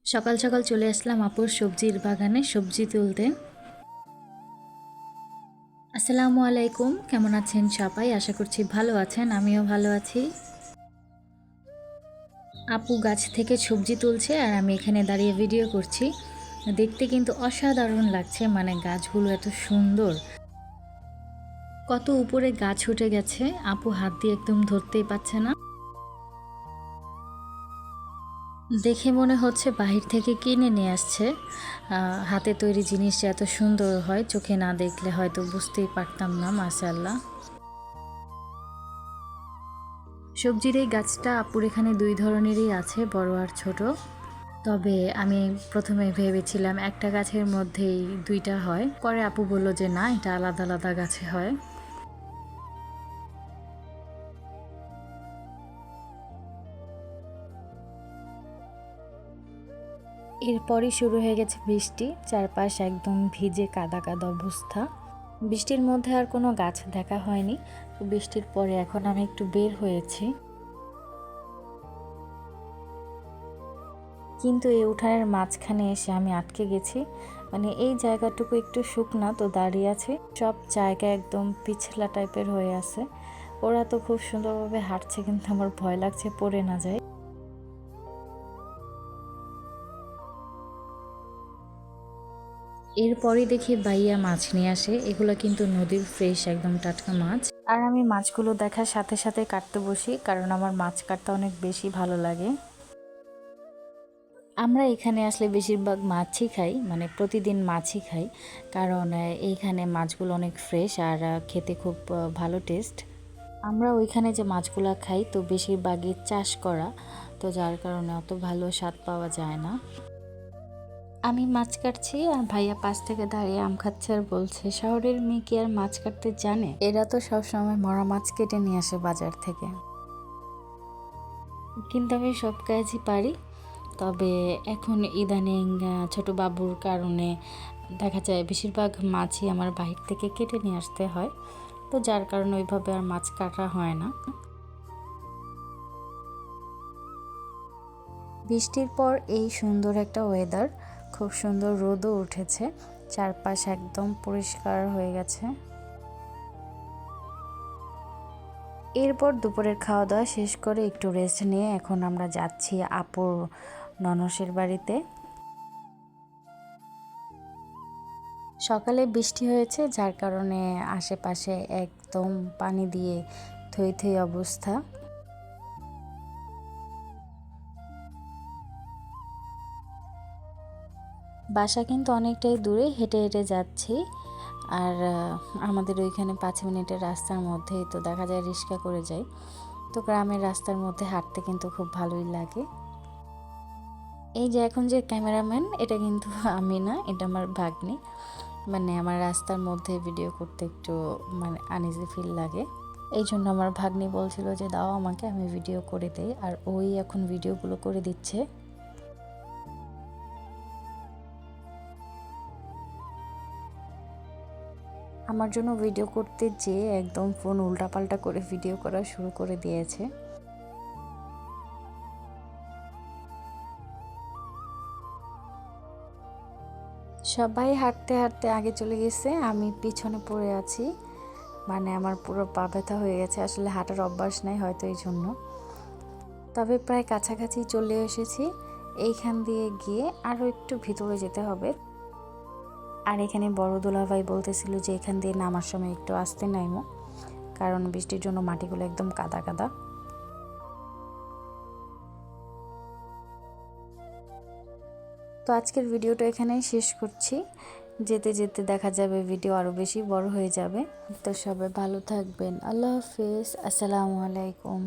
সকাল সকাল চলে আসলাম আপুর সবজির বাগানে সবজি তুলতে। আসসালামু আলাইকুম, কেমন আছেন সবাই? আশা করছি ভালো আছেন, আমিও ভালো আছি। আপু গাছ থেকে সবজি তুলছে আর আমি এখানে দাঁড়িয়ে ভিডিও করছি। দেখতে কিন্তু অসাধারণ লাগছে, মানে গাছগুলো এত সুন্দর, কত উপরে গাছ উঠে গেছে। আপু হাত দিয়ে একদম ধরতেই পারছে না। দেখে মনে হচ্ছে বাহির থেকে কিনে নিয়ে আসছে। হাতে তৈরি জিনিস যে এত সুন্দর হয় চোখে না দেখলে হয়তো বুঝতেই পারতাম না। মাশাআল্লাহ। সবজির এই গাছটা আপুর এখানে দুই ধরনেরই আছে, বড় আর ছোট। তবে আমি প্রথমে ভেবেছিলাম একটা গাছের মধ্যেই দুইটা হয়, পরে আপু বলল যে না, এটা আলাদা আলাদা গাছে হয়। এরপরই শুরু হয়ে গেছে বৃষ্টি, চারপাশ একদম ভিজে কাদা কাদা অবস্থা। বৃষ্টির মধ্যে আর কোনো গাছ দেখা হয়নি, তো বৃষ্টির পরে এখন আমি একটু বের হয়েছি। কিন্তু এই উঠানের মাঝখানে এসে আমি আটকে গেছি। মানে এই জায়গাটুকু একটু শুকনা, তো দাঁড়িয়ে আছে। সব জায়গা একদম পিছলা টাইপের হয়ে আছে। ওরা তো খুব সুন্দরভাবে হাঁটছে, কিন্তু আমার ভয় লাগছে পড়ে না যায়। এরপরই দেখি ভাইয়া মাছ নিয়ে আসে। এগুলো কিন্তু নদীর ফ্রেশ একদম টাটকা মাছ। আর আমি মাছগুলো দেখার সাথে সাথে কাটতে বসি, কারণ আমার মাছ কাটতে অনেক বেশি ভালো লাগে। আমরা এখানে আসলে বেশিরভাগ মাছই খাই, মানে প্রতিদিন মাছই খাই, কারণ এইখানে মাছগুলো অনেক ফ্রেশ আর খেতে খুব ভালো টেস্ট। আমরা ওইখানে যে মাছগুলো খাই তো বেশিরভাগই চাষ করা, তো যার কারণে অত ভালো স্বাদ পাওয়া যায় না। আমি মাছ কাটছি আর ভাইয়া পাশ থেকে দাঁড়িয়ে আম খাচ্ছে আর বলছে, শহরের মেয়ে কি আর মাছ কাটতে জানে? এরা তো সবসময় মরা মাছ কেটে নিয়ে আসে বাজার থেকে। কিন্তু আমি সব কাজই পারি। তবে এখন ইদানিং ছোট বাবুর কারণে দেখা যায় বেশিরভাগ মাছই আমার বাহির থেকে কেটে নিয়ে আসতে হয়, তো যার কারণে ওইভাবে আর মাছ কাটা হয় না। বৃষ্টির পর এই সুন্দর একটা ওয়েদার, খুব সুন্দর রোদও উঠেছে, চারপাশ একদম পরিষ্কার হয়ে গেছে। এরপর দুপুরের খাওয়া দাওয়া শেষ করে একটু রেস্ট নিয়ে এখন আমরা যাচ্ছি আপুর ননসের বাড়িতে। সকালে বৃষ্টি হয়েছে, যার কারণে আশেপাশে একদম পানি দিয়ে থই থই অবস্থা। বাসা কিন্তু অনেকটাই দূরে, হেঁটে হেঁটে যাচ্ছি। আর আমাদের ওইখানে 5 মিনিটের রাস্তার মধ্যেই তো দেখা যায় রিক্সা করে যাই। তো গ্রামের রাস্তার মধ্যে হাঁটতে কিন্তু খুব ভালোই লাগে। এই যে এখন যে ক্যামেরাম্যান, এটা কিন্তু আমি না, এটা আমার ভাগ্নি। মানে আমার রাস্তার মধ্যে ভিডিও করতে একটু মানে আনইজি ফিল লাগে, এই জন্য আমার ভাগ্নি বলছিল যে দাও আমাকে, আমি ভিডিও করে দেই, আর ওই এখন ভিডিওগুলো করে দিচ্ছে। আমার জন্য ভিডিও করতে যেয়ে একদম ফোন উল্টাপাল্টা করে ভিডিও করা শুরু করে দিয়েছে। সবাই হাঁটতে হাঁটতে আগে চলে গেছে, আমি পিছনে পড়ে আছি। মানে আমার পুরো পা ব্যথা হয়ে গেছে, আসলে হাঁটার অভ্যাস নাই হয়তো এই জন্য। তবে প্রায় কাছাকাছি চলে এসেছি। এইখান দিয়ে গিয়ে আরও একটু ভিতরে যেতে হবে। আর এখানে বড় দুলাভাই বলতেছিল যে এখান দিয়ে নামার সময় একটু আস্তে নামো, কারণ বৃষ্টির জন্য মাটিগুলো একদম কাদা কাদা। তো আজকের ভিডিওটা এখানেই শেষ করছি। যেতে যেতে দেখা যাবে ভিডিও আরও বেশি বড় হয়ে যাবে। তো সবাই ভালো থাকবেন। আল্লাহ হাফেজ, আসসালামু আলাইকুম।